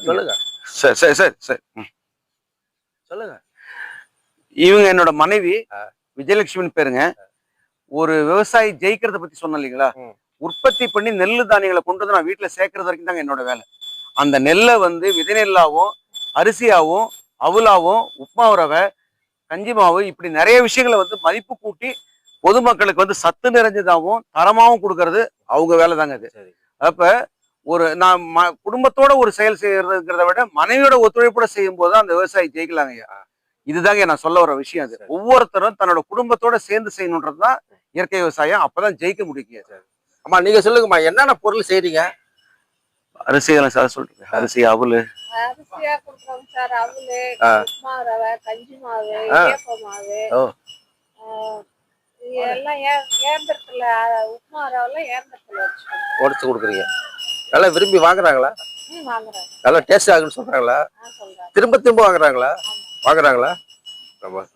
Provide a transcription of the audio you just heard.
சொல்லுங்க. சரி சரி சரி சரி. சொல்லுங்க. இவங்க என்னோட மனைவி விஜயலட்சுமின்னு பேருங்க. ஒரு விவசாயி ஜெயிக்கிறத பத்தி சொன்னேன் இல்லைங்களா? உற்பத்தி பண்ணி நெல்லு தானியங்களை கொண்டு வந்து நான் வீட்டுல சேர்க்கறது வரைக்கும் தாங்க என்னோட வேலை. அந்த நெல்லை வந்து விதை நெல்லாவும் அரிசியாவும் அவுலாவும் உப்மா ரவை கஞ்சி மாவு இப்படி நிறைய விஷயங்களை வந்து மதிப்பு கூட்டி பொதுமக்களுக்கு வந்து சத்து நிறைஞ்சதாகவும் தரமாகவும் கொடுக்கறது அவங்க வேலை தாங்க அது. அப்ப ஒரு நான் குடும்பத்தோட ஒரு செயல் செய்யறதுங்கிறத விட மனைவியோட ஒத்துழைப்போட செய்யும் போது அந்த விவசாயி ஜெயிக்கலாங்க ஐயா. இதுதாங்க நான் சொல்ல வர விஷயம். அது ஒவ்வொருத்தரும் தன்னோட குடும்பத்தோட சேர்ந்து செய்யணுன்றதுதான் இயற்கை விவசாயம். அப்பதான் ஜெயிக்க முடியுங்க. அம்மா நீங்க சொல்லுங்கம்மா, என்னென்ன பொருள் செய்றீங்க? அரிசியெல்லாம் சார் சொல்றீங்க. அரிசி அவலு அரிசியா கொடுக்குறோம் சார். அவலு, உப்புமா ரவை, கஞ்சி மாவு, இடியாப்ப மாவு, எல்லாம் ஏந்திரத்துல உப்புமா ரவெல்லாம் ஏந்திரத்துல உடச்சு கொடுக்குறீங்க. நல்லா விரும்பி வாங்குறாங்களா? வாங்குறாங்க. நல்லா டேஸ்ட் ஆகுன்னு சொல்றாங்களா? திரும்ப திரும்ப வாங்குறாங்களா? வாங்குறாங்களா? ரொம்ப